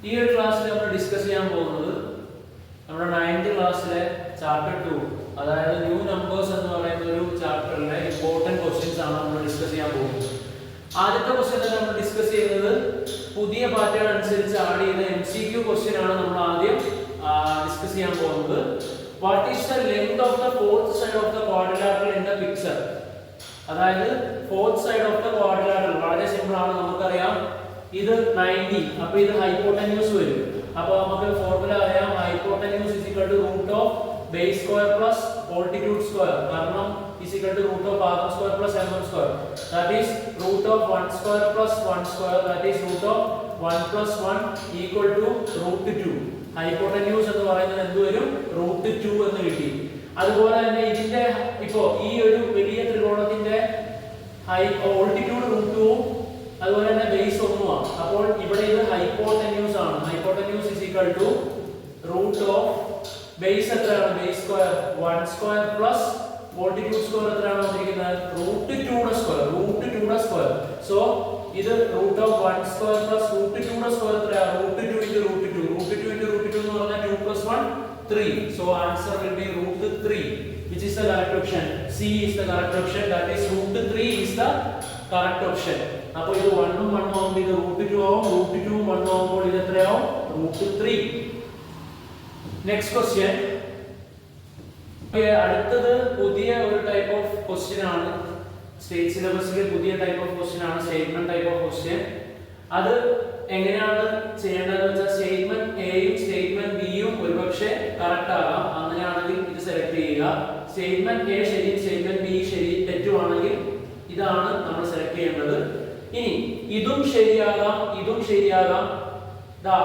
ഈ ഒരു ക്ലാസ്സിൽ നമ്മൾ ഡിസ്കസ് ചെയ്യാൻ പോകുന്നത് നമ്മുടെ 9th ക്ലാസ്സിലെ ചാപ്റ്റർ 2 അതായത് ന്യൂ നമ്പേഴ്സ് എന്ന് പറയുന്ന ഒരു ചാപ്റ്ററിലെ ഇമ്പോർട്ടന്റ് ക്വസ്റ്റ്യൻസ് ആണ് നമ്മൾ ഡിസ്കസ് ചെയ്യാൻ പോകുന്നത്. ആദ്യത്തെ ക്വസ്റ്റ്യൻ നമ്മൾ ഡിസ്കസ് ചെയ്യുന്നത് പുതിയ പാറ്റേൺ അനുസരിച്ച് ആഡ് ചെയ്ത MCQ ക്വസ്റ്റ്യൻ ആണ് നമ്മൾ ആദ്യം ഡിസ്കസ് ചെയ്യാൻ പോകുന്നത്. What is the length of the fourth side of the quadrilateral in the picture? അതായത് fourth side of the quadrilateral വളരെ സിമ്പിൾ ആണ്, നമുക്കറിയാം ഇത് 90, അപ്പോൾ ഇത് ഹൈപ്പോട്ടന്യൂസ് വരും. അപ്പോൾ നമുക്ക് ഫോർമുല അറിയാം, hypotenuse is equal to root of base square plus altitude square, കാരണം is equal to root of arc square plus mm square, that is root of 1 square plus 1 square, that is root of 1 plus 1 equal to root 2. Hypotenuse എന്ന് പറയുന്നത് എന്ത് വരും? root 2 എന്ന് കിട്ടി. അതുപോലെ തന്നെ ഇതിന്റെ ഇപ്പോ ഈ ഒരു വലിയ ത്രികോണത്തിന്റെ ഓൾട്ടിറ്റ്യൂഡ് root 2 അതുപോലെ തന്നെ ബേസ് 1 ആണ്. അപ്പോൾ ഇവിടെ ഇത് ഹൈപ്പോട്ടന്യൂസ് ആണ്. Hypotenuse is equal to root of base എത്രയാണ്? Base square 1 square plus altitude square എത്രയാണ് വന്നിരിക്കുന്നത്? root 2 യുടെ സ്ക്വയർ. സോ ഇത് root of 1 square plus root 2 യുടെ സ്ക്വയർ എത്രയാണ്? root 2 into root 2. root 2 into root 2 എന്ന് പറഞ്ഞാൽ 2 plus 1 3. So answer will be root 3, which is the correct option. C is the correct option, that is root 3 is the correct option. അപ്പോൾ ഇത് 1 ഉം 1 ആവുമ്പോൾ ഇത് root 2 ആവും, root 2 ഉം 1 ആവുമ്പോൾ ഇത് എത്രയാവും? root 3. Next question. അടുത്തത് പുതിയ ഒരു ടൈപ്പ് ഓഫ് ക്വസ്റ്റ്യൻ ആണ്, സ്റ്റേറ്റ് സിലബസിലെ പുതിയ ടൈപ്പ് ഓഫ് ക്വസ്റ്റ്യൻ ആണ്, സ്റ്റേറ്റ്മെന്റ് ടൈപ്പ് ഓഫ് ക്വസ്റ്റ്യൻ. അത് എങ്ങനെയാണ് ചെയ്യേണ്ടതെന്ന് വെച്ചാൽ സ്റ്റേറ്റ്മെന്റ് എയും സ്റ്റേറ്റ്മെന്റ് ബിയും ഒരുപക്ഷെ കറക്റ്റ് ആകാം. അങ്ങനെയാണെങ്കിൽ ഇത് സെലക്ട് ചെയ്യുക. സ്റ്റേറ്റ്മെന്റ് എ ശരി, സ്റ്റേറ്റ്മെന്റ് ബി ശരി, തെറ്റുവാണെങ്കിൽ ഇതാണ് നമ്മൾ സെലക്ട് ചെയ്യേണ്ടത്. ഇനി ഇതും ശരിയാകാം. ദാ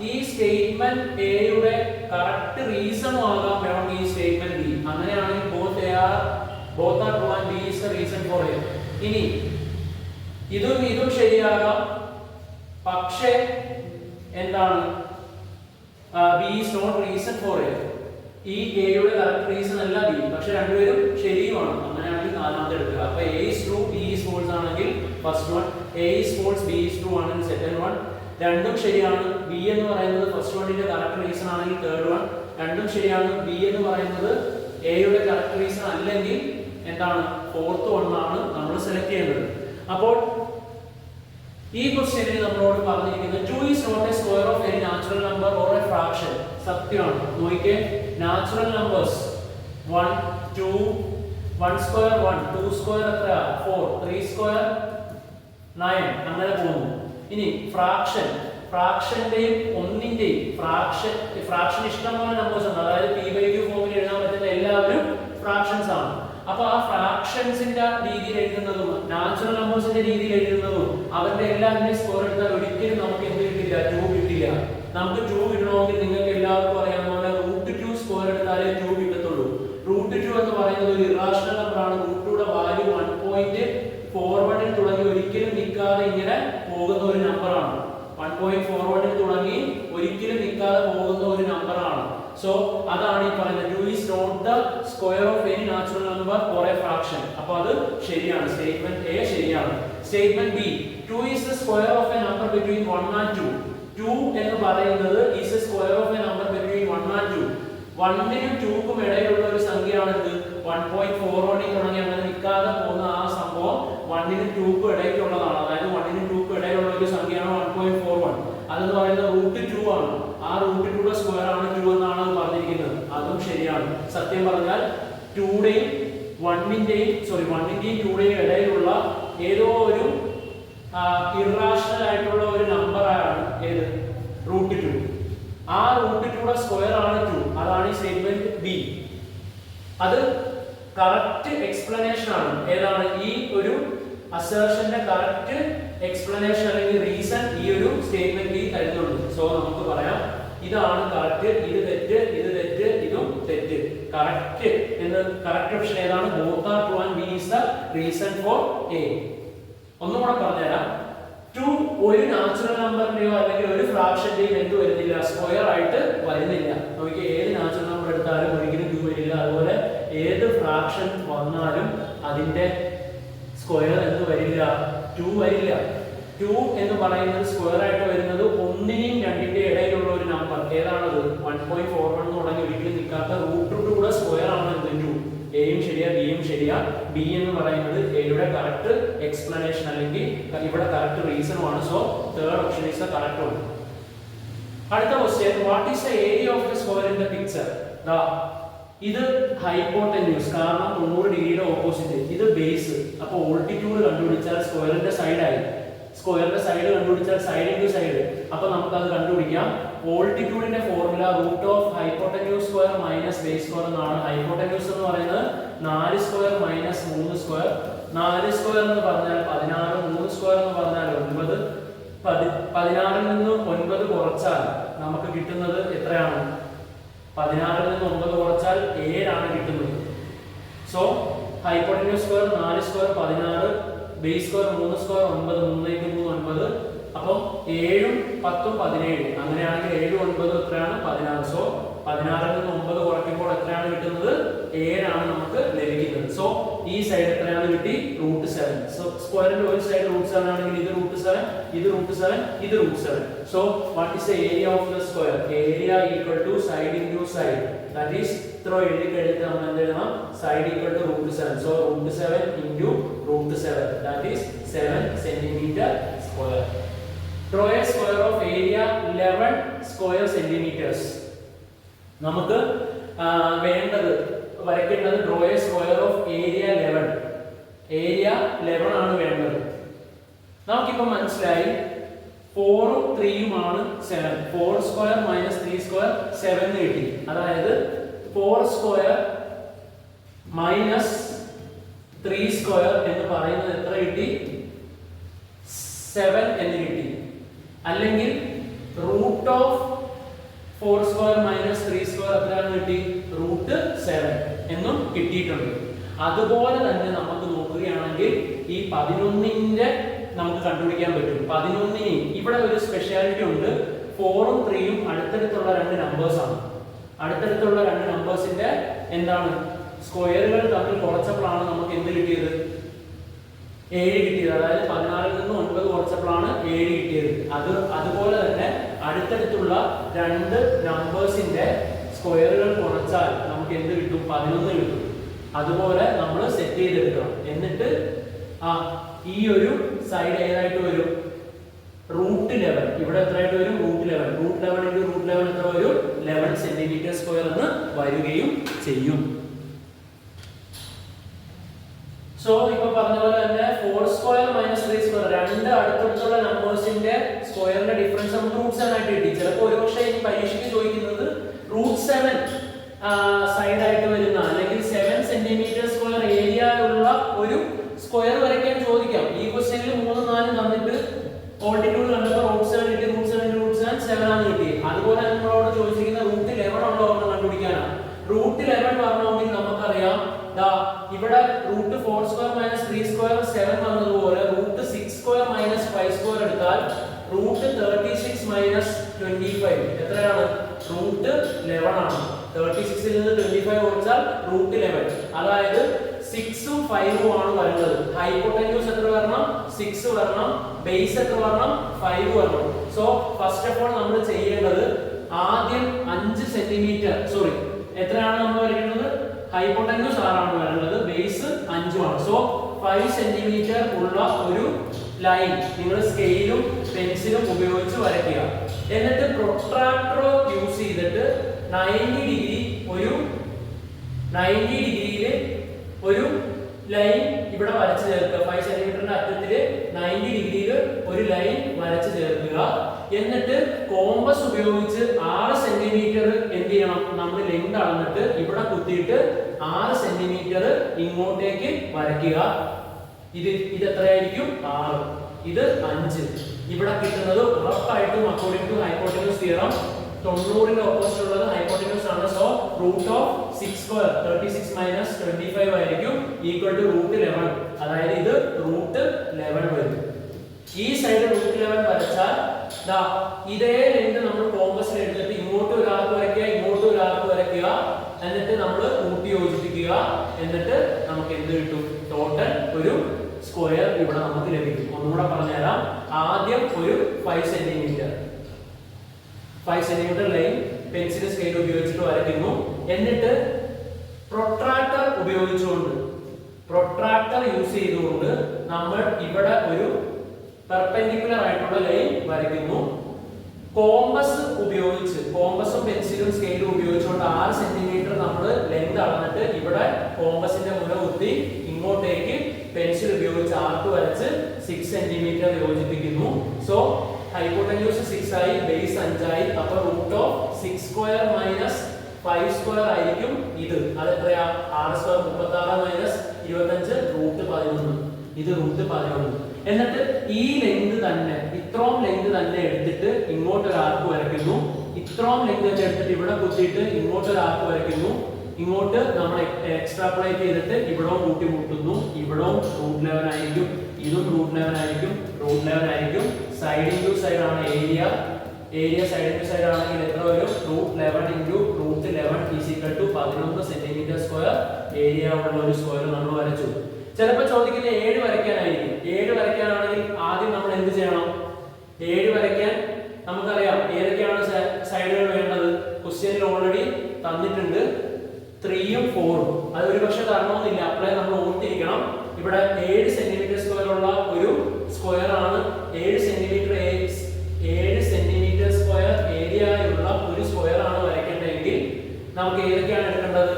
ഈ സ്റ്റേറ്റ്മെന്റ് എയുടെ കറക്റ്റ് റീസണും ആകാം വേണം ഈ സ്റ്റേറ്റ്മെന്റ് ബി. അങ്ങനെയാണെങ്കിൽ both are true and B is the reason for it. ഇനി ഇതും ശരിയാകാം, പക്ഷേ എന്താണ്? B is not reason for it. ഈ A യുടെ കറക്റ്റ് റീസൺ അല്ല B, പക്ഷേ രണ്ടുപേരും ശരിയുമാണ്. അങ്ങനെയാണെങ്കിൽ നാലാമത്തെ എടുക്കുക. അപ്പോൾ A is true, B is false ആണെങ്കിൽ first one, A is false, B is true ആണെങ്കിൽ സെക്കൻഡ് വൺ. രണ്ടും ശരിയാണ്, B എന്ന് പറയുന്നത് ഫസ്റ്റ് വണ്ണിന്റെ കറക്റ്റ് റീസൺ ആണെങ്കിൽ തേർഡ് വൺ. രണ്ടും ശരിയാണ്, B എന്ന് പറയുന്നത് A യുടെ കറക്റ്റ് റീസൺ അല്ലെങ്കിൽ എന്താണ്? ഫോർത്ത് വൺ ആണ് നമ്മൾ സെലക്ട് ചെയ്യേണ്ടത്. അപ്പോൾ ഈ ക്വസ്റ്റ്യനിൽ നമ്മളോട് പറഞ്ഞിരിക്കുന്നത് 2 is not a square of any natural number or a fraction. സത്യമാണ്. നോക്കിക്കേ, നാച്ചുറൽ നമ്പേഴ്സ് 1 2 1 സ്ക്വയർ 1, 2 സ്ക്വയർ എത്ര? 4, 3 സ്ക്വയർ 9, അങ്ങനെ പോകുന്നു. ഇനി ഫ്രാക്ഷന്റെയും ഒന്നിന്റെയും ഫ്രാക്ഷൻ ഇഷ്ടംപോലെ നമ്പേഴ്സ് ഉണ്ട്. അതായത് p/q ഫോമിൽ എഴുതാൻ പറ്റുന്ന എല്ലാവരും ഫ്രാക്ഷൻസ് ആണ്. അപ്പൊ ആ ഫ്രാക്ഷൻസിന്റെ രീതിയിൽ എഴുതുന്നതും നാച്ചുറൽ നമ്പേഴ്സിന്റെ രീതിയിൽ എഴുതുന്നതും അവരുടെ എല്ലാവരുടെയും സ്ക്വയർ എടുത്താൽ ഒരിക്കലും നമുക്ക് എന്ത് കിട്ടില്ല? 2 കിട്ടില്ല. നമുക്ക് 2 കിട്ടണമെങ്കിൽ നിങ്ങൾക്ക് എല്ലാവർക്കും അറിയാവുന്ന പോലെ √2 സ്ക്വയർ എടുത്താലേ 2 കിട്ടത്തുള്ളൂ. √2 എന്ന് പറയുന്നത് ഒരു ഇറാഷണൽ നമ്പർ ആണ്. √2യുടെ വാല്യൂ 1.41 തുടങ്ങി ഒരിക്കലും നിൽക്കാതെ ഇങ്ങനെ പോകുന്ന ഒരു നമ്പറാണ്. 1.41 തുടങ്ങി ഒരിക്കലും നിൽക്കാതെ പോകുന്ന ഒരു നമ്പറാണ്. സോ അതാണ് ഈ പറയുന്നത് 2 is not the square of any natural number or a fraction. അപ്പോൾ അത് ശരിയാണ്, സ്റ്റേറ്റ്മെന്റ് എ ശരിയാണ്. Statement B 2 is the square of a number between 1 and 2. 2 എന്ന് പറയുന്നത് is a square of a number between 1 and 2. 1നും 2ക്കും ഇടയിലുള്ള ഒരു സംഖ്യയാണ് ഇത്. 1.41 തുടങ്ങി അങ്ങനെ നിൽക്കാതെ പോകുന്ന ആ സംഭവം 1നും 2ക്കും ഇടയ്ക്കുള്ളതാണ്. അതായത് 1നും 2ക്കും ഇടയിലുള്ള ഒരു സംഖ്യയാണ് 1.41. അതെന്ന് പറയുന്നത് √2 ആണ്. ആ √2യുടെ സ്ക്വയർ ആണ് 2 എന്നാണ് പറഞ്ഞിരിക്കുന്നത്. അതും ശരിയാണ്. സത്യം പറഞ്ഞാൽ 2യുടെയും 1ന്റെയും 2യുടെയും ഇടയിലുള്ള ഏതോ ഒരു ഇറാഷണൽ ആയിട്ടുള്ള ഒരു നമ്പറാണ് ഏത്? √2. ആ √2യുടെ സ്ക്വയർ ആണ് 2. അതാണ് ഈ സ്റ്റേറ്റ്മെന്റ് ബി. അത് കറക്റ്റ് എക്സ്പ്ലനേഷൻ ആണ്. ഏതാണ്? ഈ ഒരു അസർഷന്റെ കറക്റ്റ് എക്സ്പ്ലനേഷൻ അല്ലെങ്കിൽ റീസൺ ഈ ഒരു സ്റ്റേറ്റ്മെന്റ് ബി തരുന്നുള്ളൂ. സോ നമുക്ക് പറയാം ഇതാണ് കറക്റ്റ്, ഇത് തെറ്റ്, ഇതും തെറ്റ്. കറക്റ്റ് ഓപ്ഷൻ ഏതാണ്? both are true and B is the reason for A. ഒന്നുകൂടെ പറഞ്ഞുതരാം. 2 ഒരു നാച്ചുറൽ നമ്പറിന്റെയോ അല്ലെങ്കിൽ ഒരു ഫ്രാക്ഷന്റെയും എന്ത് വരുന്നില്ല? സ്ക്വയർ ആയിട്ട് വരുന്നില്ല. നമുക്ക് ഏത് നാച്ചുറൽ നമ്പർ എടുത്താലും ഒരിക്കലും 2 വരില്ല. അതുപോലെ ഏത് ഫ്രാക്ഷൻ വന്നാലും അതിന്റെ സ്ക്വയർ എന്ത് വരില്ല? 2 വരില്ല. 2 എന്ന് പറയുന്നത് സ്ക്വയർ ആയിട്ട് വരുന്നത് 1നെയും 2ന്റെയും ഏതാണത് 1.41 എന്ന് തുടങ്ങി ഒരിക്കലും നിൽക്കാത്ത √2 സ്ക്വയർ ആണ് എന്തെങ്കിലും എയും ശരിയാ ബിയും ശരിയാ. ബി എന്ന് പറയുന്നത് എയുടെ കറക്റ്റ് എക്സ്പ്ലനേഷൻ അല്ലെങ്കിൽ ഇവിടെ കറക്റ്റ് റീസണുമാണ്. So third option is the correct one. അടുത്ത question, what is the area of the square in the picture? ഇത് ഹൈപ്പോട്ടന്യൂസ്, കാരണം 90 ഡിഗ്രിയുടെ ഓപ്പോസിറ്റ്. ഇത് ബേസ്. അപ്പോൾ ഓൾട്ടിറ്റ്യൂഡ് കണ്ടുപിടിച്ചാൽ സ്ക്വയറിന്റെ സൈഡായി. സ്ക്വയറിന്റെ സൈഡ് കണ്ടുപിടിച്ചാൽ സൈഡ് ഇൻറ്റു സൈഡ്. അപ്പൊ നമുക്ക് അത് കണ്ടുപിടിക്കാം. ഓൾട്ടിറ്റ്യൂഡിന്റെ formula root of hypotenuse square minus base square എന്നാണ്. ഹൈപ്പോട്ടന്യൂസ് എന്ന് പറയുന്നത് 4 സ്ക്വയർ മൈനസ് 3 സ്ക്വയർ. 4 സ്ക്വയർ എന്ന് പറഞ്ഞാൽ 16, 3 സ്ക്വയർ എന്ന് പറഞ്ഞാൽ 9. 16ൽ നിന്ന് 9 കുറച്ചാൽ നമുക്ക് കിട്ടുന്നത് എത്രയാണ്? 16ൽ നിന്ന് 9 കുറച്ചാൽ 7 ആണ് കിട്ടുന്നത്. So hypotenuse square 4 square 16, base square 3 square 9, 3 × 3 9. അപ്പം 7ഉം 10ഉം 17. അങ്ങനെയാണെങ്കിൽ 7 9 എത്രയാണ്? 16. സോ 16ൽ നിന്ന് 9 കുറയ്ക്കുമ്പോൾ എത്രയാണ് കിട്ടുന്നത്? 7 ആണ് നമുക്ക് ലഭിക്കുന്നത്. സോ ഈ സൈഡ് എത്രയാണ് കിട്ടി? √7. സോ സ്ക്വയറിന്റെ ഒരു സൈഡ് √7 ആണെങ്കിൽ ഇത് √7, ഇത് √7, ഇത് √7. So what is the area of the square? Area equal to side into side. That is ഇത്ര എഴുതി കഴിഞ്ഞിട്ട് നമ്മൾ എന്ത് എഴുതണം? Side equal to √7. So √7 into √7, that is 7 centimetre square. Draw a square of area 11 square centimeters. നമുക്ക് വേണ്ടത് വരയ്ക്കേണ്ടത് draw a square of area 11. Area 11 ആണ് വേണ്ടത്. നമുക്കിപ്പോൾ മനസ്സിലായി 4ഉം 3ഉം ആണ് 7. 4 സ്ക്വയർ മൈനസ് 3 സ്ക്വയർ 7 കിട്ടി. അതായത് 4 സ്ക്വയർ മൈനസ് 3 സ്ക്വയർ എന്ന് പറയുന്നത് എത്ര കിട്ടി? 7 എന്ന് കിട്ടി. അല്ലെങ്കിൽ root of 4 square minus 3 square എത്രയാണ് കിട്ടി? √7 എന്നും കിട്ടിയിട്ടുണ്ട്. അതുപോലെ തന്നെ നമുക്ക് നോക്കുകയാണെങ്കിൽ ഈ 11ന്റെ നമുക്ക് കണ്ടുപിടിക്കാൻ പറ്റും. 11ന് ഇവിടെ ഒരു സ്പെഷ്യാലിറ്റി ഉണ്ട്. 4ഉം 3ഉം അടുത്തടുത്തുള്ള രണ്ട് നമ്പേഴ്സ് ആണ്. അടുത്തടുത്തുള്ള രണ്ട് നമ്പേഴ്സിന്റെ എന്താണ് സ്ക്വയറുകൾ തമ്മിൽ കുറച്ചപ്പോഴാണ് നമുക്ക് എന്ത് കിട്ടിയത്? 7 കിട്ടിയത്. അതായത് 16ൽ നിന്ന് 9 കുറച്ചപ്പോഴാണ് 7 കിട്ടിയത്. അതുപോലെ തന്നെ അടുത്തടുത്തുള്ള രണ്ട് നമ്പേഴ്സിന്റെ സ്ക്വയറുകൾ കുറച്ചാൽ നമുക്ക് എന്ത് കിട്ടും? 11 കിട്ടും. അതുപോലെ നമ്മൾ സെറ്റ് ചെയ്തെടുക്കണം. എന്നിട്ട് ഈ ഒരു സൈഡ് ഏതായിട്ട് വരും? √11. ഇവിടെ എത്രയായിട്ട് വരും? √11. √11 × √11 എത്ര വരും? 11 സെന്റിമീറ്റർ സ്ക്വയർ എന്ന് വരികയും ചെയ്യും. സോ ഇപ്പൊ പറഞ്ഞ പോലെ തന്നെ 4 സ്ക്വയർ മൈനസ് 3 സ്ക്വയർ രണ്ട് അടുത്തടുത്തുള്ള നമ്പേഴ്സിന്റെ സ്ക്വയറിന്റെ ഡിഫറൻസ് നമുക്ക് √7 ആയിട്ട് കിട്ടി. ചിലപ്പോൾ ഒരുപക്ഷെ ഈ പരീക്ഷയ്ക്ക് ചോദിക്കുന്നത് √7 സൈഡ് ആയിട്ട് വരുന്ന അല്ലെങ്കിൽ 7 സെന്റിമീറ്റർ സ്ക്വയർ ഏരിയ ഉള്ള ഒരു സ്ക്വയർ വരയ്ക്കാൻ ചോദിക്കാം. ഈ ക്വസ്റ്റ്യനിൽ 3 4 തന്നിട്ട് ഓൾട്ടിറ്റ്യൂഡ് കണ്ടപ്പോൾ √7 കിട്ടി. √7 7 ആണ് കിട്ടി. അതുപോലെ നമ്മളോട് ചോദിച്ചിരിക്കുന്ന √11 ഉള്ള ഒരെണ്ണം കണ്ടുപിടിക്കാനാണ്. √11 പറഞ്ഞോങ്കിൽ നമുക്കറിയാം ഇവിടെ √4 സ്ക്വയർ മൈനസ് 3 സ്ക്വയർ 7 വന്നതുപോലെ √6 സ്ക്വയർ മൈനസ് 5 സ്ക്വയർ എടുത്താൽ √36 മൈനസ് 25 എത്രയാണ്? √11 ആണ്. 36ൽ നിന്ന് 25 കുറച്ചാൽ √11. അതായത് 6ഉം 5ഉം ആണ് വരുന്നത്. ഹൈപ്പോട്ടന്യൂസ് എത്ര വരണം? 6 വരണം. ബേസ് എത്ര വരണം? 5 വരണം. സോ ഫസ്റ്റ് ഓഫ് ഓൾ നമ്മൾ ചെയ്യേണ്ടത് ആദ്യം 5 സെന്റിമീറ്റർ എത്രയാണ് നമ്മൾ വരയ്ക്കുന്നത്? ഹൈപ്പോട്ടന്യൂസ് 6 ആണ് വരുന്നത്. ബേസ് 5 ആണ്. സോ 5 സെന്റിമീറ്റർ ഉള്ള ഒരു ലൈൻ നിങ്ങൾ സ്കെയിലും പെൻസിലും ഉപയോഗിച്ച് വരയ്ക്കുക. എന്നിട്ട് പ്രൊട്രാക്ടർ യൂസ് ചെയ്തിട്ട് 90 ഡിഗ്രിയിൽ ഒരു ലൈൻ ഇവിടെ വരച്ചു ചേർക്കുക. 5 സെന്റിമീറ്ററിന്റെ അറ്റത്തിൽ 90 ഡിഗ്രിയിൽ ഒരു ലൈൻ വരച്ചു ചേർക്കുക. എന്നിട്ട് കോമ്പസ് ഉപയോഗിച്ച് 6 സെന്റിമീറ്റർ എന്ത് ചെയ്യണം? നമ്മൾ ലെങ്ത് അളന്നിട്ട് ഇവിടെ കുത്തിയിട്ട് 6 സെന്റിമീറ്റർ ഇങ്ങോട്ടേക്ക് വരയ്ക്കുക. ഇത് എത്രയായിരിക്കും? 6. ഇത് 5. ഇവിടെ കിട്ടുന്നത് ഉറപ്പായിട്ടും അക്കോർഡിംഗ് ടു ഹൈപ്പോട്ടന്യൂസ് തിയറം 90ന്റെ ഓപ്പോസിറ്റ് ഉള്ളത് ഹൈപ്പോട്ടന്യൂസ് ആണ്. സോ √6 സ്ക്വയർ 36 മൈനസ് 25 ആയിരിക്കും ഈക്വൽ ടു √11. അതായത് ഇത് √11 വരും. ഈ സൈഡ് √11 വരച്ചാൽ ഇതേ ലെങ്ത് നമ്മൾ കോമ്പസിൽ എടുത്തിട്ട് ഇങ്ങോട്ട് ഒരു ആർക്ക് വരയ്ക്കുക, ഇങ്ങോട്ട് ഒരു ആർക്ക് വരയ്ക്കുക. എന്നിട്ട് നമ്മൾ കൂട്ടി യോജിപ്പിക്കുക. എന്നിട്ട് നമുക്ക് എന്ത് കിട്ടും? ടോട്ടൽ ഒരു സ്ക്വയർ ഇവിടെ നമുക്ക് ലഭിക്കും. ഒന്നുകൂടെ പറഞ്ഞുതരാം. ആദ്യം ഒരു 5 centimetre 5 centimetre line pencil scale ഉപയോഗിച്ചിട്ട് വരയ്ക്കുന്നു. എന്നിട്ട് പ്രൊട്രാക്ടർ ഉപയോഗിച്ചുകൊണ്ട് പ്രൊട്രാക്ടർ യൂസ് ചെയ്തുകൊണ്ട് നമ്മൾ ഇവിടെ ഒരു പെർപെൻഡിക്കുലർ ആയിട്ടുള്ള ലൈൻ വരയ്ക്കുന്നു. കോമ്പസ് ഉപയോഗിച്ച് കോമ്പസും പെൻസിലും സ്കെയിലും ഉപയോഗിച്ചുകൊണ്ട് 6 സെന്റിമീറ്റർ നമ്മൾ ലെങ്ത് അളന്നിട്ട് ഇവിടെ കോമ്പസിന്റെ മുന കുത്തി ഇങ്ങോട്ടേക്ക് പെൻസിൽ ഉപയോഗിച്ച് ആർക്ക് വരച്ച് 6 സെന്റിമീറ്റർ യോജിപ്പിക്കുന്നു. സോ ഹൈപ്പോട്ടന്യൂസ് 6 ആയി, ബേസ് 5 ആയി. അപ്പോൾ root of 6 square minus 5 square ആയിരിക്കും ഇത്. അത് എത്രയാ? 6 സ്ക്വയർ 36 മൈനസ് 25 റൂട്ട് 11. ഇത് റൂട്ട് 11. എന്നിട്ട് ഈ ലെങ്ത് തന്നെ, ഇത്രയും ലെങ്ത് തന്നെ എടുത്തിട്ട് ഇങ്ങോട്ട് ഒരു ആർക്ക് വരയ്ക്കുന്നു. ഇത്രയും ലെങ്ത് തന്നെ എടുത്തിട്ട് ഇവിടെ കുത്തിയിട്ട് ഇങ്ങോട്ട് ഒരു ആർക്ക് വരയ്ക്കുന്നു. ഇങ്ങോട്ട് നമ്മൾ എക്സ്ട്രാപ്ലേറ്റ് ചെയ്തിട്ട് ഇവിടവും കൂട്ടി മുട്ടുന്നു. ഇവിടവും റൂട്ട് 11 ആയിരിക്കും, ഇതും റൂട്ട് 11 ആയിരിക്കും, റൂട്ട് 11 ആയിരിക്കും. സൈഡ് ഇൻറ്റു സൈഡ് ആണ് area. Area side into side ആണെങ്കിൽ എത്ര വരും? Root 11 into root 11 is equal to 11 centimetre square. Area ഉള്ള ഒരു സ്ക്വയർ നമ്മൾ വരച്ചു. ചിലപ്പോൾ ചോദിക്കുന്നത് 7 വരയ്ക്കാനായിരിക്കും. 7 വരയ്ക്കാനാണെങ്കിൽ ആദ്യം നമ്മൾ എന്ത് ചെയ്യണം? 7 വരയ്ക്കാൻ നമുക്കറിയാം ഏതൊക്കെയാണ് സൈഡുകൾ വേണ്ടത്. ക്വസ്റ്റ്യനിൽ ഓൾറെഡി തന്നിട്ടുണ്ട് 3ഉം 4ഉം. അത് ഒരു പക്ഷെ തരണമെന്നില്ല, അപ്പോഴേ നമ്മൾ ഓർത്തിരിക്കണം. ഇവിടെ 7 സെന്റിമീറ്റർ സ്ക്വയർ ഉള്ള ഒരു സ്ക്വയർ ആണ്. 7 സെന്റിമീറ്റർ സ്ക്വയർ ഏരിയ ഉള്ള ഒരു സ്ക്വയർ ആണ് വരയ്ക്കേണ്ടതെങ്കിൽ നമുക്ക് ഏതൊക്കെയാണ് എടുക്കേണ്ടത്?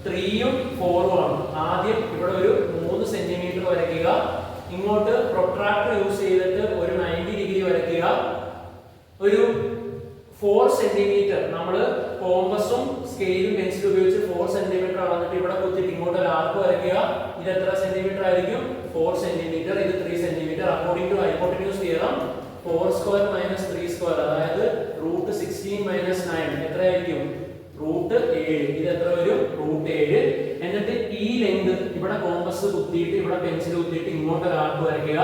3ഉം 4ഉം ആണ്. ആദ്യം ഇവിടെ ഒരു 3 സെന്റിമീറ്റർ വരയ്ക്കുക. ഇങ്ങോട്ട് പ്രൊട്രാക്ടർ യൂസ് ചെയ്തിട്ട് ഒരു 90 ഡിഗ്രി വരയ്ക്കുക. ഒരു 4 സെന്റിമീറ്റർ നമ്മൾ കോമ്പസും സ്കെയിലും പെൻസിലും ഉപയോഗിച്ച് 4 സെന്റിമീറ്റർ അളന്നിട്ട് ഇവിടെ കുത്തിയിട്ട് ഇങ്ങോട്ട് ഒരു ആർക്ക് വരയ്ക്കുക. ഇത് എത്ര സെന്റിമീറ്റർ ആയിരിക്കും? 4 സെന്റിമീറ്റർ. ഇത് 3 centimetre. According to hypotenuse theorem 4 square minus 3 square, അതായത് റൂട്ട് 16 മൈനസ് 9 എത്രയായിരിക്കും? റൂട്ട് 7. ഇത് എത്ര വരും? റൂട്ട് 7. എന്നിട്ട് ഈ ലെങ്ത് ഇവിടെ കോമ്പസ് കുത്തിയിട്ട് ഇവിടെ പെൻസിൽ കുത്തിയിട്ട് ഇങ്ങോട്ട് ഒരു ആർക്ക് വരയ്ക്കുക.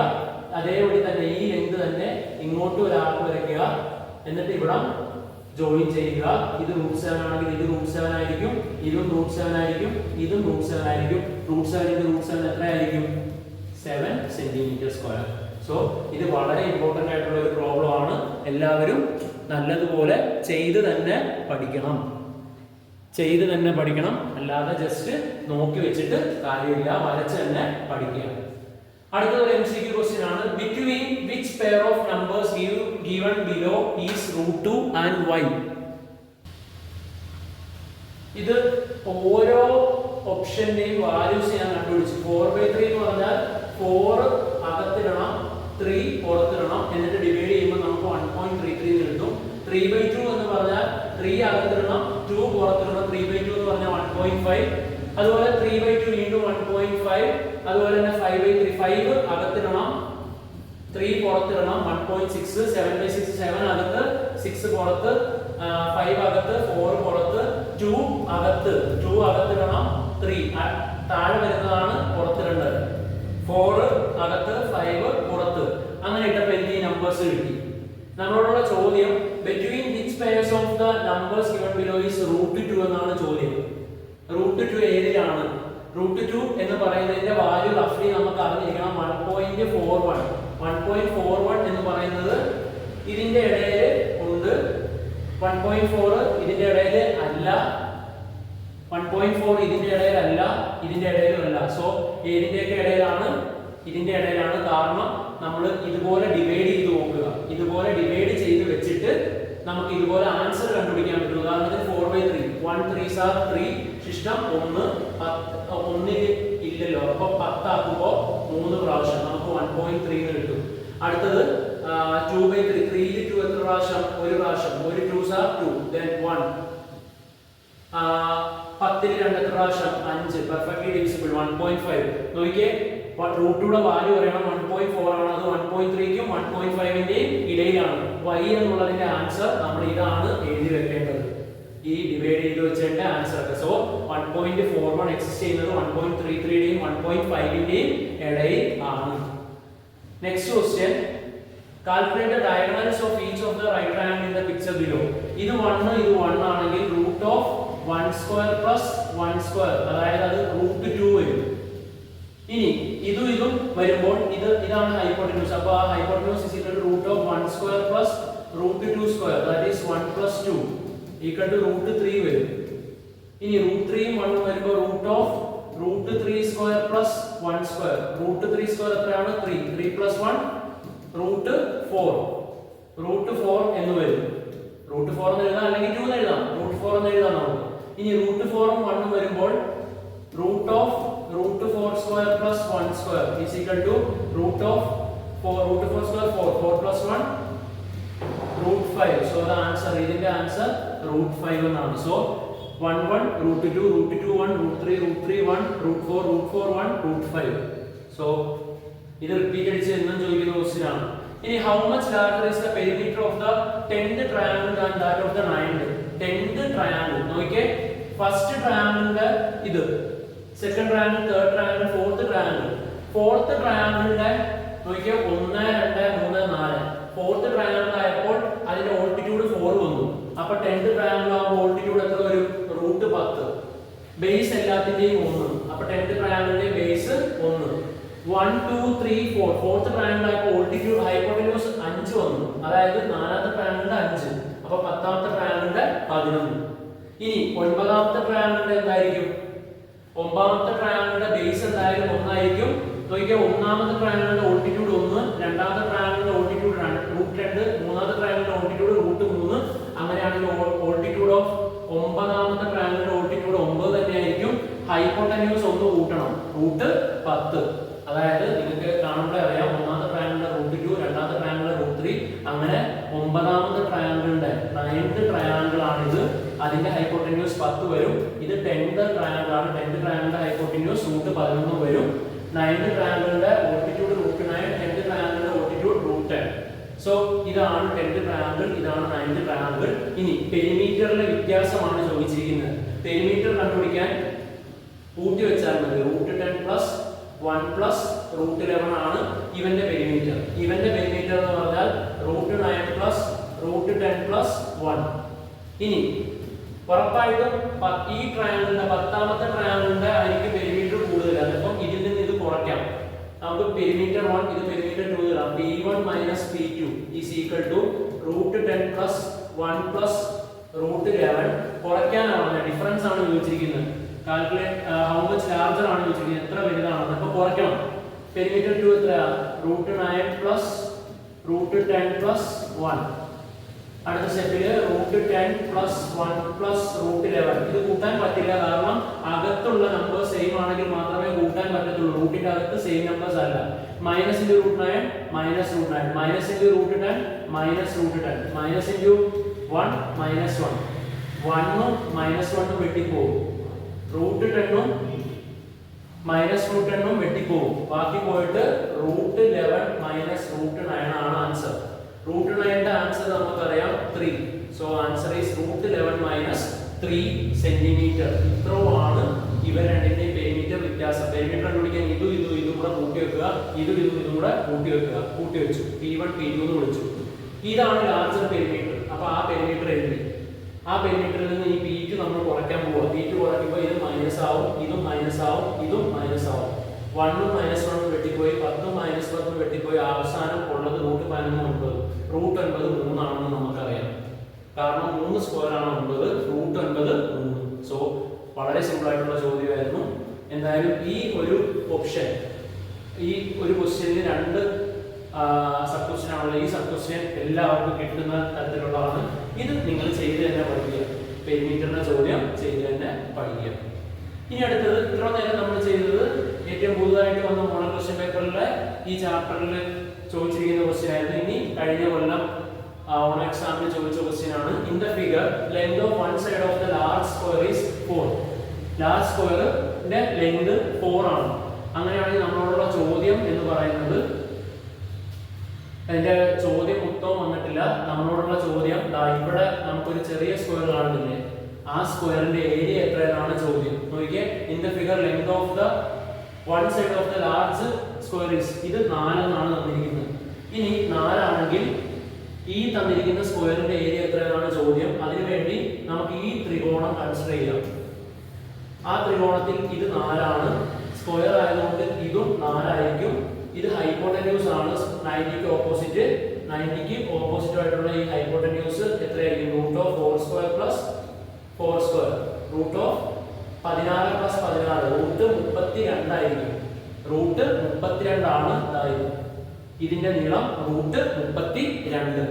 അതേപടി തന്നെ ഈ ലെങ്ത് തന്നെ ഇങ്ങോട്ട് ഒരു ആർക്ക് വരയ്ക്കുക. എന്നിട്ട് ഇവിടെ ജോയിൻ ചെയ്യുക. ഇത് റൂട്ട് 7 ആണെങ്കിൽ ഇത് റൂട്ട് 7 ആയിരിക്കും, ഇതും റൂട്ട് 7 ആയിരിക്കും, ഇതും റൂട്ട് 7 ആയിരിക്കും. റൂട്ട് 7 ഇത് റൂട്ട് 7 എത്രയായിരിക്കും? 7 സെന്റിമീറ്റർ സ്ക്വയർ. സോ ഇത് വളരെ ഇമ്പോർട്ടന്റ് ആയിട്ടുള്ള ഒരു പ്രോബ്ലം ആണ്. എല്ലാവരും നല്ലതുപോലെ ചെയ്ത് തന്നെ പഠിക്കണം. അല്ലാതെ ജസ്റ്റ് നോക്കി വെച്ചിട്ട് കാര്യമില്ല, വരച്ച് തന്നെ പഠിക്കുക. അടുത്ത ഒരു MCQ ക്വസ്റ്റ്യൻ ആണ്. Between which pair of numbers given below is root 2 and y? ഇത് ഓരോ ഓപ്ഷന്റെയും വാല്യൂസ് ഞാൻ കണ്ടുപിടിച്ചു. 4/3 എന്ന് പറഞ്ഞാൽ 4 അകത്തിടണം, 3 പുറത്തിടണം. എന്നിട്ട് ഡിവൈഡ് ചെയ്യുമ്പോൾ നമുക്ക് 1.33 കിട്ടും. 3/2 എന്ന് പറഞ്ഞാൽ 3 അകത്തിടണം, 2 പുറത്തിടണം. 3/2 എന്ന് പറഞ്ഞാൽ 1.5. അതുപോലെ 3/2 വീണ്ടും 1.5. അതുപോലെ തന്നെ 5/3 5 അകത്തിടണം, 3 പുറത്തിടണം, 1.6. 7/6 7 അകത്ത്, 6 പുറത്ത്, 5 അകത്ത്, 4 പുറത്ത്, 2 അകത്ത്, 2 അകത്തിടണം, 3 താഴെ വരുന്നതാണ് പുറത്തിടേണ്ടത്. 4 അകത്ത്, 5 പുറത്ത്. അങ്ങനെ ഇട്ടപ്പോൾ എനിക്ക് ഈ നമ്പേഴ്സ് കിട്ടി. നമ്മളോടുള്ള ചോദ്യം between which pairs of the numbers given below is root 2 എന്നാണ് ചോദ്യം. റൂട്ട് 2 ഏതിലാണ്? റൂട്ട് 2 എന്ന് പറയുന്നതിന്റെ വാല്യൂ റഫ്ലി നമുക്ക് അറിഞ്ഞിരിക്കണം. 1.41. 1.41 എന്ന് പറയുന്നത് ഇതിന്റെ ഇടയിൽ ഉണ്ട്. 1.4 ഇതിന്റെ ഇടയിൽ അല്ല. 1.4 ഇതിന്റെ ഇടയിലല്ല, ഇതിന്റെ ഇടയിലും അല്ല. സോ ഏതിന്റെയൊക്കെ ഇടയിലാണ്? ഇതിന്റെ ഇടയിലാണ്. കാരണം നമ്മൾ ഇതുപോലെ ഡിവൈഡ് ചെയ്ത് നോക്കുക. ഇതുപോലെ ഡിവൈഡ് ചെയ്ത് വെച്ചിട്ട് നമുക്ക് ഇതുപോലെ ആൻസർ കണ്ടുപിടിക്കാൻ പറ്റും. ഉദാഹരണത്തിന് 4/3 1 3s are 3. ശിഷ്ടം 1 ഒന്നിൽ ഇല്ലല്ലോ, അപ്പൊ 10 ആക്കുമ്പോൾ 3 പ്രാവശ്യം നമുക്ക് 1.3 എന്ന് കിട്ടും. അടുത്തത് 2/3 3 2 എത്ര പ്രാവശ്യം? ഒരു പ്രാവശ്യം. ഒരു 2s are 2, then 1. 10 2 എത്ര പ്രാവശ്യം? 5. Perfectly divisible. 1.5. നോക്കിയേ, റൂട്ടുള്ള വാല്യൂ പറയണം 1.4 ആണ്. അത് 1.3ക്കും 1.5ന്റെയും ഇടയിലാണ്. y എന്നുള്ളതിന്റെ ആൻസർ നമ്മൾ ഇതാണ് എഴുതി വെക്കേണ്ടത്. ഈ ഡിവൈഡ് ചെയ്ത് വെച്ചതിന്റെ ആൻസർ ഒക്കെ. സോ 1.41 എക്സിസ്റ്റ് ചെയ്യുന്നത് 1.33ന്റെയും 1.5ന്റെയും ഇടയിൽ ആണ്. Next question. Calculate the diagonals of each of the right triangle in the picture below. ഇത് 1 ഇത് 1 ആണെങ്കിൽ root of 1 square plus 1 square, അതായത് അത് റൂട്ട് 2 വരും. ഇനി ഇതും വരുമ്പോൾ ഇതാണ് ഹൈപ്പോട്ടന്യൂസ്. അപ്പോൾ ആ hypotenuse is equal to root of 1 square plus root 2 square that is 1 plus 2 equal to root 3 വരും. ഇനി റൂട്ട് 3 1 വരുമ്പോൾ root of root 3 square plus 1 square. Root 3 square എത്രയാണ്? 3. 3 പ്ലസ് 1 റൂട്ട് 4. റൂട്ട് 4 എന്ന് വരും. റൂട്ട് 4 എന്ന് എഴുതാം അല്ലെങ്കിൽ 2 എന്ന് എഴുതാം. റൂട്ട് 4 എന്ന് എഴുതാം നമുക്ക്. ഇനി റൂട്ട് 4 ഉം 1 വരുമ്പോൾ root of root 4 square plus 1 square is equal to root of 4 root 4 square 4 4 plus 1 root 5. So the answer ഇതിന്റെ ആൻസർ root 5 എന്നാണ്. So 1 1 root 2 1 root 3 1 root 4 1 root 5. So ഇത് റിപ്പീറ്റ് അടിച്ച് എന്നും ചോദിക്കുന്ന ക്വസ്റ്റ്യൻ ആണ്. ഇനി how much larger is the perimeter of the 10th triangle than that of the 9th? 10th triangle നോക്കിയേ, first ട്രയാങ്കിളിന്റെ ഇത്, second triangle, third triangle, fourth triangle. Fourth ട്രയാങ്കിളിന്റെ നോക്കിയേ 1 2 3 4. ഫോർത്ത് ട്രയാങ്കിൾ ആയപ്പോൾ അതിന്റെ ഓൾട്ടിറ്റ്യൂഡ് 4 വന്നു. അപ്പോൾ 10th ട്രയാങ്കിൾ ആകുമ്പോൾ ഓൾട്ടിറ്റ്യൂഡ് എത്ര വരും? റൂട്ട് 10. ബേസ് എല്ലാത്തിന്റെയും 1. അപ്പോൾ 10th ട്രയാങ്കിളിന്റെ ബേസ് 1. 1 2 3 4. ഫോർത്ത് ട്രയാങ്കിൾ ആയപ്പോൾ ഓൾട്ടിറ്റ്യൂഡ് ഹൈപ്പോട്ടന്യൂസ് 5 വന്നു. അതായത് നാലാമത്തെ ട്രയാങ്കിളിന്റെ 5. അപ്പോൾ 10ാമത്തെ ട്രയാങ്കിളിന്റെ 11. ഇനി 9ാമത്തെ ട്രയാങ്കിളിന്റെ എന്തായിരിക്കും? 9ാമത്തെ ട്രയാങ്കിളിന്റെ ബേസ് എന്തായാലും 1 ആയിരിക്കും. നോക്കിയാൽ ഒന്നാമത്തെ ട്രയാങ്കിളിന്റെ ഓൾട്ടിറ്റ്യൂഡ് 1, രണ്ടാമത്തെ ട്രയാങ്കിളിന്റെ ഓൾട്ടിറ്റ്യൂഡ് റൂട്ട് 2, മൂന്നാമത്തെ ട്രയാങ്കിളിന്റെ ഓൾട്ടിറ്റ്യൂഡ് റൂട്ട് 3. അങ്ങനെയാണെങ്കിൽ ഓൾട്ടിറ്റ്യൂഡ് ഓഫ് 9ാമത്തെ ട്രയാങ്കിളിന്റെ ഓൾട്ടിറ്റ്യൂഡ് 9 തന്നെയായിരിക്കും. ഹൈപ്പോട്ടന്യൂസ് 1 കൂട്ടണം, റൂട്ട് 10. അതായത് നിങ്ങൾക്ക് കാണുമ്പോൾ അറിയാം, ഒന്നാമത്തെ ട്രയാങ്കിളിന്റെ റൂട്ട് 2, രണ്ടാമത്തെ ട്രയാങ്കിളിന്റെ റൂട്ട് 3. അങ്ങനെ 9ാമത്തെ ട്രയാങ്കിളിന്റെ 9th ട്രയാങ്കിൾ ആണിത്. അതിന്റെ ഹൈപ്പോട്ടന്യൂസ് 10 വരും. ഇത് 10th ട്രയാങ്കിൾ ആണ്. 10th ട്രയാങ്കിളിന്റെ ഹൈപ്പോട്ടന്യൂസ് റൂട്ട് 11 വരും. 9th ട്രയാങ്കിളിന്റെ ഓൾട്ടിറ്റ്യൂഡ് റൂട്ട് 9, 10th ട്രയാങ്കിളിന്റെ ഓൾട്ടിറ്റ്യൂഡ് റൂട്ട് 10. സോ ഇതാണ് 10th ട്രയാങ്കിൾ, ഇതാണ് 9th ട്രയാങ്കിൾ. ഇനി പെരിമീറ്ററിലെ വ്യത്യാസമാണ് ചോദിച്ചിരിക്കുന്നത്. പെരിമീറ്റർ കണ്ടുപിടിക്കാൻ കൂട്ടി വെച്ചാൽ മതി. റൂട്ട് 10 പ്ലസ് 1 പ്ലസ് റൂട്ട് 11 ആണ് ഇവന്റെ പെരിമീറ്റർ. ഇവന്റെ പെരിമീറ്റർ എന്ന് പറഞ്ഞാൽ റൂട്ട് 9 പ്ലസ് റൂട്ട് 10 പ്ലസ് 1. ഇനി ഉറപ്പായിട്ടും ഈ ട്രയാങ്കിളിന്റെ 10ാമത്തെ ട്രയാങ്കിളിന്റെ ആയിരിക്കും പെരിമീറ്റർ കൂടുതൽ. അതിപ്പം ഇതിൽ നിന്ന് ഇത് കുറയ്ക്കാം. നമുക്ക് പെരിമീറ്റർ 1 ഇത് പെരിമീറ്റർ 2 ഇടാം. P1 minus P2 is equal to root 10 plus 1 plus root 11. കുറയ്ക്കാനാണ്, ഡിഫറൻസ് ആണ് ചോദിച്ചിരിക്കുന്നത്. കാൽക്കുലേറ്റ് ഹൗ മച്ച് ലാർജർ ആണ് ചോദിച്ചിരിക്കുന്നത്, എത്ര വലുതാണ്. അപ്പോൾ കുറയ്ക്കണം. പെരിമീറ്റർ 2 എത്ര? Root 9 plus root 10 plus 1. അടുത്ത സ്റ്റെപ്പിൽ റൂട്ട് 10 പ്ലസ് 1 പ്ലസ് റൂട്ട് 11. ഇത് കൂട്ടാൻ പറ്റില്ല, കാരണം അകത്തുള്ള നമ്പർ സെയിം ആണെങ്കിൽ മാത്രമേ കൂട്ടാൻ പറ്റത്തുള്ളൂ. റൂട്ടിന്റെ അകത്ത് സെയിം നമ്പേഴ്സ് അല്ല. Minus into root 9 minus root 9, minus into root 10 minus root 10, minus into 1 minus 1. 1ഉം മൈനസ് 1ഉം വെട്ടിപ്പോകും. റൂട്ട് 10ഉം മൈനസ് റൂട്ട് 10ഉം വെട്ടിപ്പോകും. ബാക്കി പോയിട്ട് റൂട്ട് 11 മൈനസ് റൂട്ട് 9 ആണ് ആൻസർ. റൂട്ട് 9ന്റെ ആൻസർ നമുക്കറിയാം 3. So answer is root 11 minus 3 centimetre. ഇത്രയുമാണ് ഇവ രണ്ടിന്റെയും പെരിമീറ്റർ വ്യത്യാസം. പെരിമീറ്റർ കണ്ടുപിടിക്കാൻ ഇതും കൂടെ കൂട്ടി വെക്കുക, ഇതും കൂടെ കൂട്ടി വെക്കുക. കൂട്ടി വെച്ചു, P1 P2 എന്ന് വിളിച്ചു. ഇതാണ് ലാർജർ പെരിമീറ്റർ. അപ്പൊ ആ പെരിമീറ്റർ എഴുതി. ആ പെരിമീറ്ററിൽ നിന്ന് ഈ P2 നമ്മൾ കുറയ്ക്കാൻ പോവുക. P2 കുറയ്ക്കുമ്പോൾ ഇത് മൈനസ് ആവും, ഇതും മൈനസ് ആവും, ഇതും മൈനസ് ആവും. 1ഉം മൈനസ് 1ഉം വെട്ടിപ്പോയി, 10ഉം മൈനസ് 10ഉം വെട്ടിപ്പോയി. അവസാനം ഉള്ളത് റൂട്ട് 11 9. റൂട്ട് 9 3 ആണെന്ന് നമുക്കറിയാം, കാരണം 3 സ്ക്വയർ ആണ് 9. റൂട്ട് 9 3. സോ വളരെ സിമ്പിൾ ആയിട്ടുള്ള ചോദ്യമായിരുന്നു. എന്തായാലും ഈ ഒരു ഓപ്ഷൻ, ഈ ഒരു ക്വസ്റ്റ്യനിൽ 2 സബ് ക്വസ്റ്റ്യൻ ആണല്ലോ. ഈ സബ് ക്വസ്റ്റ്യൻ എല്ലാവർക്കും കിട്ടുന്ന തരത്തിലുള്ളതാണ്. ഇത് നിങ്ങൾ ചെയ്ത് തന്നെ പഠിക്കുക. പെരിമീറ്ററിന്റെ ചോദ്യം ചെയ്ത് തന്നെ പഠിക്കുക. ഇനി അടുത്തത്, ഇത്ര നേരം നമ്മൾ ചെയ്തത് ഏറ്റവും പുതുതായിട്ട് വന്ന മോഡൽ ക്വസ്റ്റ്യൻ പേപ്പറിലെ ഈ ചാപ്റ്ററിൽ ചോദിച്ചിരിക്കുന്ന ക്വസ്റ്റ്യൻ ആയിരുന്നു. ഇനി കഴിഞ്ഞ കൊല്ലം ഓൺ എക്സാമിന് ചോദിച്ച ക്വസ്റ്റ്യൻ ആണ്. In the figure length of one side of the large square is 4. Large സ്ക്വയറിന്റെ ലെങ്ത് 4 ആണ്. അങ്ങനെയാണെങ്കിൽ നമ്മളോടുള്ള ചോദ്യം എന്ന് പറയുന്നത്, അതിന്റെ ചോദ്യം മൊത്തം വന്നിട്ടില്ല. നമ്മളോടുള്ള ചോദ്യം ഇവിടെ നമുക്കൊരു ചെറിയ സ്ക്വയർ കാണുന്നില്ലേ, ആ സ്ക്വയറിന്റെ ഏരിയ എത്രയാണ് ചോദ്യം. നോക്കിയേ, in the figure length of the one side of the large square is, ഇത് 4 എന്നാണ് തന്നിരിക്കുന്നത്. ഇനി 4 ആണെങ്കിൽ ഈ തന്നിരിക്കുന്ന സ്ക്വയറിന്റെ ഏരിയ എത്രയാണ് ചോദ്യം. അതിനുവേണ്ടി നമുക്ക് ഈ ത്രികോണം കൺസിഡർ ചെയ്യാം. ആ ത്രികോണത്തിൽ ഇത് 4 ആണ്. സ്ക്വയർ ആയതുകൊണ്ട് ഇതും 4 ആയിരിക്കും. ഇത് ഹൈപ്പോട്ടന്യൂസ് ആണ്, 90ക്ക് ഓപ്പോസിറ്റ് 90ക്ക് ഓപ്പോസിറ്റ് ആയിട്ടുള്ള ഈ ഹൈപ്പോട്ടന്യൂസ് എത്രയായിരിക്കും? Root of 4 square plus 4 square, root of 16 plus 16, root 32 ആയിരിക്കും. റൂട്ട് 32 ആണ് ഇതായത്. ഇതിന്റെ നീളം റൂട്ട് 32.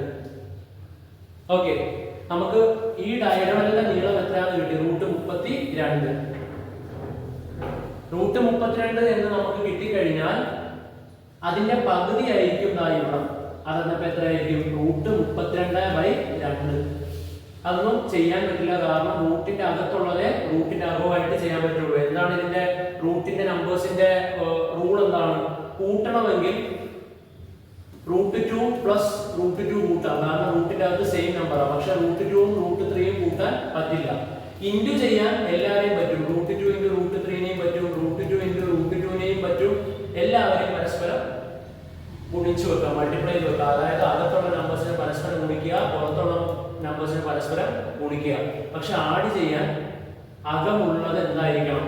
ഓക്കെ, നമുക്ക് ഈ ഡയഗണലിന്റെ നീളം എത്രയാണെന്ന് കിട്ടി? റൂട്ട് 32. റൂട്ട് 32 എന്ന് നമുക്ക് കിട്ടിക്കഴിഞ്ഞാൽ അതിന്റെ പകുതി ആയിരിക്കും ഇവിടെ. അതെന്നപ്പോ എത്രയായിരിക്കും? റൂട്ട് 32/2. അതൊന്നും ചെയ്യാൻ പറ്റില്ല, കാരണം റൂട്ടിന്റെ അകത്തുള്ളതേ റൂട്ടിന്റെ അകമായിട്ട് ചെയ്യാൻ പറ്റുള്ളൂ. എന്താണ് ഇതിന്റെ റൂട്ടിന്റെ നമ്പേഴ്സിന്റെ റൂൾ? എന്താണ്? കൂട്ടണമെങ്കിൽ റൂട്ട് 2 പ്ലസ് റൂട്ട് 2 കൂട്ടാം, കാരണം റൂട്ടിന്റെ അകത്ത് സെയിം നമ്പറാണ്. പക്ഷെ റൂട്ട് 2ഉം റൂട്ട് 3ഉം കൂട്ടാൻ പറ്റില്ല. ഇൻറ്റു ചെയ്യാൻ എല്ലാവരെയും പറ്റും. റൂട്ട് 2 ഇൻറ്റു റൂട്ട് 3നെയും പറ്റും, റൂട്ട് 2 ഇൻറ്റു റൂട്ട് 2നെയും പറ്റും. എല്ലാവരെയും പരസ്പരം ഗുണിച്ചു വെക്കാം, മൾട്ടിപ്ലൈ ചെയ്ത് വെക്കാം. അതായത് അകത്തുള്ള നമ്പേഴ്സിനെ പരസ്പരം ഗുണിക്കുക, പുറത്തുള്ള നമ്പേഴ്സിനെ പരസ്പരം ഗുണിക്കുക. പക്ഷെ ആഡ് ചെയ്യാൻ അകമുള്ളത് എന്തായിരിക്കണം?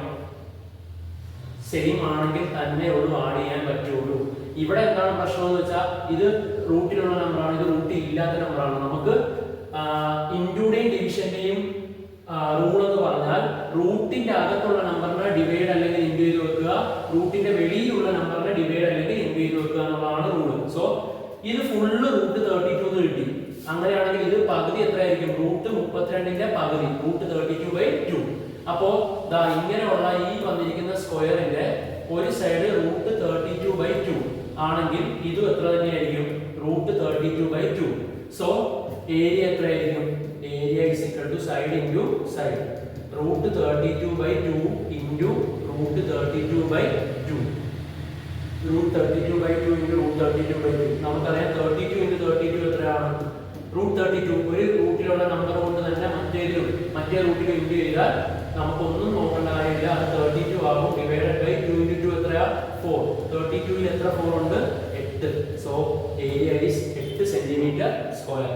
സെയിം ആണെങ്കിൽ തന്നെ ഉള്ളൂ ആഡ് ചെയ്യാൻ പറ്റുള്ളൂ. ഇവിടെ എന്താണ് പ്രശ്നം എന്ന് വെച്ചാൽ ഇത് റൂട്ടിലുള്ള നമ്പറാണ്, ഇത് റൂട്ടിൽ ഇല്ലാത്ത നമ്പറാണ്. നമുക്ക് ഇൻറ്റൂടെയും ഡിവിഷന്റെയും റൂൾ എന്ന് പറഞ്ഞാൽ റൂട്ടിന്റെ അകത്തുള്ള നമ്പറിനെ ഡിവൈഡ് അല്ലെങ്കിൽ ഇൻറ്റു ചെയ്ത് വെക്കുക, റൂട്ടിന്റെ വെളിയിലുള്ള നമ്പറിനെ ഡിവൈഡ് അല്ലെങ്കിൽ ഇൻറ്റു ചെയ്ത് വെക്കുക എന്നുള്ളതാണ് റൂള്. സോ ഇത് ഫുള്ള് റൂട്ട് 32 കിട്ടി. അങ്ങനെയാണെങ്കിൽ ഇത് പകുതി എത്രയായിരിക്കും? റൂട്ട് 32ന്റെ പകുതി, റൂട്ട് 32/2. അപ്പോ ദാ ഇങ്ങനെയുള്ള ഈ വന്നിരിക്കുന്ന സ്ക്വയറിന്റെ ഒരു സൈഡ് റൂട്ട് 32/2 ആണെങ്കിൽ ഇതും എത്ര തന്നെയായിരിക്കും? റൂട്ട് 32/2. സോ ഏരിയ എത്രയായിരിക്കും? Area is equal to side into side, root 32/2 into root 32/2. Root 32/2 into root 32/2. നമുക്കറിയാം 32 ഇൻറ്റു 32 എത്രയാണ്? റൂട്ട് 32. ഒരു റൂട്ടിലുള്ള നമ്പർ കൊണ്ട് തന്നെ മറ്റേ റൂട്ടിൽ ഇൻറ്റു ചെയ്താൽ നമുക്കൊന്നും നോക്കേണ്ട കാര്യമില്ല, അത് 32 ആകും. ഡിവൈഡഡ് ബൈ 2 ഇൻറ്റു 2 എത്രയാ? 4. 32ൽ എത്ര 4 ഉണ്ട്? 8. So area is 8 centimetre square.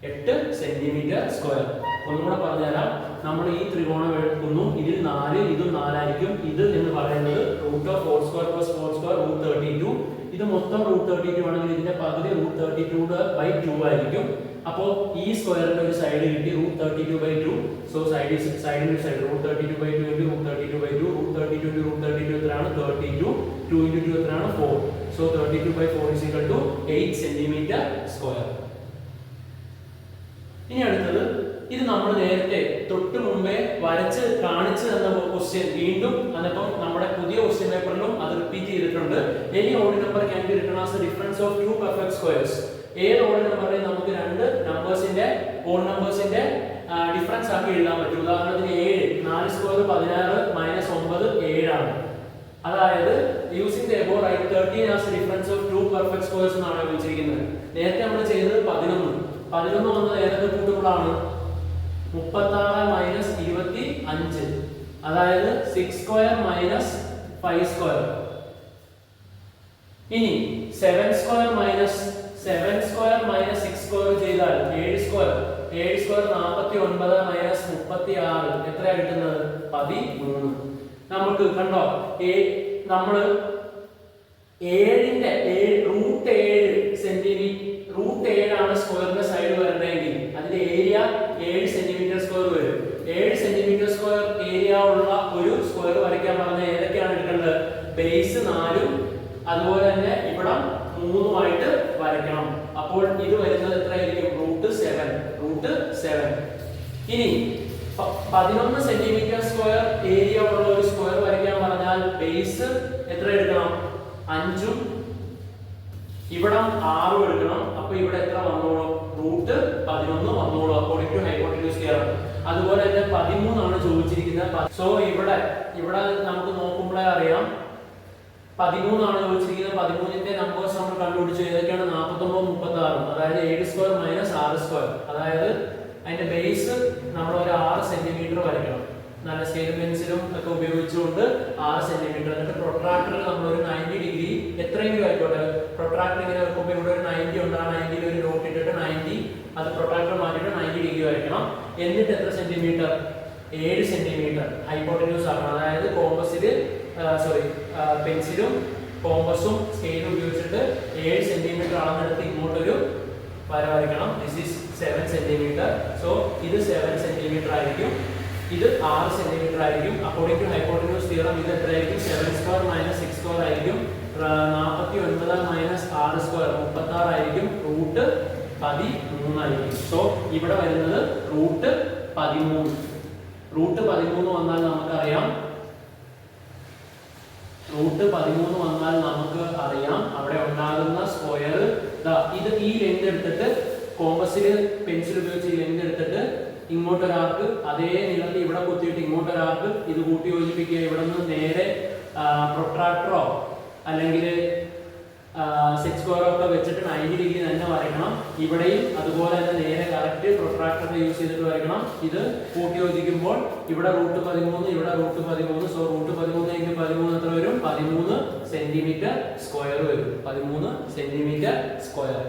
8 centimetre square. ഒന്നുകൂടെ പറഞ്ഞുതരാം. നമ്മൾ ഈ ത്രികോണം എടുക്കുന്നു, ഇതിൽ 4, ഇതും 4 ആയിരിക്കും. ഇത് എന്ന് പറയുന്നത് root of 4 square plus 4 square root 32. ഇത് മൊത്തം റൂട്ട് 32 ആണെങ്കിൽ ഇതിന്റെ പകുതി റൂട്ട് 32/2 ആയിരിക്കും. അപ്പോൾ ഈ സ്ക്വയറിന്റെ ഒരു സൈഡ് കിട്ടി റൂട്ട് 32/2. സോ സൈഡിന്റെ side root 32/2 into root 32/2. Root 32 into root 32 എത്രയാണ്? 32. 2 ഇൻറ്റു 2 എത്രയാണ്? 4. So 32/4 is equal to 8 centimetre square. ഇനി അടുത്തത്, ഇത് നമ്മൾ നേരത്തെ തൊട്ട് മുമ്പേ വരച്ച് കാണിച്ചു തന്ന ക്വസ്റ്റ്യൻ വീണ്ടും അതിപ്പം നമ്മുടെ പുതിയ ക്വസ്റ്റ്യൻ പേപ്പറിലും അത് റിപ്പീറ്റ് ചെയ്തിട്ടുണ്ട്. Any odd number can be written as the difference of 2 perfect squares. ഏത് ഓഡ് നമ്പറിനെ നമുക്ക് രണ്ട് നമ്പേഴ്സിന്റെ ഓഡ് നമ്പേഴ്സിന്റെ ഡിഫറൻസ് ആക്കി എഴുതാൻ പറ്റും. ഉദാഹരണത്തിന് 7, 4 സ്ക്വയർ 16 മൈനസ് 9 7 ആണ്. അതായത് using the above write 13 as the difference of 2 perfect squares എന്നാണ് വിളിച്ചിരിക്കുന്നത്. നേരത്തെ നമ്മൾ ചെയ്തത് 11 വന്നത് ഏതൊക്കെ കൂട്ടുകളാണ്? 36 മൈനസ് 25, അതായത് 6 സ്ക്വയർ മൈനസ് 5 സ്ക്വയർ. ഇനി 7 സ്ക്വയർ മൈനസ് 6 സ്ക്വയർ ചെയ്താൽ 7 സ്ക്വയർ 49 മൈനസ് 36 എത്രയാണ് കിട്ടുന്നത്? 13. നമുക്ക് കണ്ടോ, നമ്മള് 7ന്റെ റൂട്ട് 7 സെന്റിമീറ്റർ, റൂട്ട് 7 ആണ് സ്ക്വയറിന്റെ സൈഡ് വരണമെങ്കിൽ അതിന്റെ ഏരിയ 7 സെന്റിമീറ്റർ സ്ക്വയർ വരും. 7 സെന്റിമീറ്റർ സ്ക്വയർ ഏരിയ ഉള്ള ഒരു സ്ക്വയർ വരയ്ക്കാൻ പറഞ്ഞാൽ ഏതൊക്കെയാണ് എടുക്കേണ്ടത്? ബേസ് 4ഉം അതുപോലെ തന്നെ ഇവിടെ 3ഉമായിട്ട് വരയ്ക്കണം. അപ്പോൾ ഇത് വരുന്നത് എത്രയായിരിക്കും? റൂട്ട് 7. ഇനി 11 സെന്റിമീറ്റർ സ്ക്വയർ ഏരിയ ഉള്ള ഒരു സ്ക്വയർ വരയ്ക്കാൻ പറഞ്ഞാൽ ബേസ് എത്ര എടുക്കണം? 5ഉം ഇവിടെ 6ഉം എടുക്കണം. അപ്പൊ ഇവിടെ എത്ര വന്നോളും? റൂട്ട് 11 വന്നോളും അക്കോർഡിംഗ് ടു ഹൈപ്പോട്ടന്യൂസ് തിയറം. അതുപോലെ തന്നെ 13 ആണ് ചോദിച്ചിരിക്കുന്നത്. സോ ഇവിടെ നമുക്ക് നോക്കുമ്പോഴേ അറിയാം 13 ആണ് ചോദിച്ചിരിക്കുന്നത്. 13ന്റെ നമ്പേഴ്സ് നമ്മൾ കണ്ടുപിടിച്ചു. ഏതൊക്കെയാണ്? 49 36. അതായത് 7 സ്ക്വയർ മൈനസ് 6 സ്ക്വയർ. അതായത് അതിന്റെ ബേസ് നമ്മൾ ഒരു 6 സെന്റിമീറ്റർ വരയ്ക്കണം. നല്ല സ്കെയിൽ പെൻസിലും ഒക്കെ ഉപയോഗിച്ചുകൊണ്ട് 6 സെന്റിമീറ്റർ. എന്നിട്ട് പ്രൊട്രാക്ടറിൽ നമ്മൾ ഒരു 90 ഡിഗ്രി എത്രയെങ്കിലും ആയിക്കോട്ടെ, പ്രൊട്രാക്ടർ ഇങ്ങനെ വെക്കുമ്പോൾ ഇവിടെ ഒരു 90 ഉണ്ട്. ആ 90ൽ ഒരു നോട്ട് ഇട്ടിട്ട് 90 അത് പ്രൊട്രാക്ടർ മാറ്റിയിട്ട് 90 ഡിഗ്രി വരയ്ക്കണം. എന്നിട്ട് എത്ര സെന്റിമീറ്റർ? 7 സെന്റിമീറ്റർ ഹൈപ്പോട്ടന്യൂസ് ആക്കണം. അതായത് കോമ്പസിൽ പെൻസിലും കോമ്പസും സ്കെയിലും ഉപയോഗിച്ചിട്ട് 7 സെന്റിമീറ്റർ അളന്നെടുത്ത് ഇങ്ങോട്ടൊരു വര വരയ്ക്കണം. This is 7 centimetre. സോ ഇത് 7 സെന്റിമീറ്റർ ആയിരിക്കും, ഇത് 6 സെന്റിമീറ്റർ ആയിരിക്കും. അക്കോർഡിംഗ് ടു ഹൈപ്പോട്ടന്യൂസ് തിയറം ഇത് എത്രയായിരിക്കും? 7 സ്ക്വയർ മൈനസ് 6 സ്ക്വയർ ആയിരിക്കും. 49 മൈനസ് 6 സ്ക്വയർ 36 ആയിരിക്കും. റൂട്ട് 13 ആയിരിക്കും. സോ ഇവിടെ വരുന്നത് റൂട്ട് 13. റൂട്ട് 13 വന്നാൽ നമുക്കറിയാം, റൂട്ട് 13 വന്നാൽ നമുക്ക് അറിയാം അവിടെ ഉണ്ടാകുന്ന സ്ക്വയർ ഇത് ഈ ലെങ്ത് എടുത്തിട്ട് കോമ്പസിൽ പെൻസിൽ ഉപയോഗിച്ച് ഈ ലെങ്ത് എടുത്തിട്ട് ഇങ്ങോട്ടൊരാർക്ക് അതേ നീളത്തിൽ ഇവിടെ കുത്തിയിട്ട് ഇങ്ങോട്ടൊരാർക്ക് ഇത് കൂട്ടി യോജിപ്പിക്കുക. ഇവിടെ നിന്ന് നേരെ പ്രൊട്രാക്ടറോ അല്ലെങ്കിൽ സെറ്റ് സ്ക്വയറോ ഒക്കെ വെച്ചിട്ട് 90 ഡിഗ്രി തന്നെ വരയ്ക്കണം. ഇവിടെയും അതുപോലെ തന്നെ നേരെ കറക്റ്റ് പ്രൊട്രാക്ടർ യൂസ് ചെയ്തിട്ട് വരയ്ക്കണം. ഇത് കൂട്ടി യോജിക്കുമ്പോൾ ഇവിടെ റൂട്ട് 13, ഇവിടെ റൂട്ട് 13. സോ റൂട്ട് 13 × 13 എത്ര വരും? 13 സെന്റിമീറ്റർ സ്ക്വയർ വരും. 13 സെന്റിമീറ്റർ സ്ക്വയർ.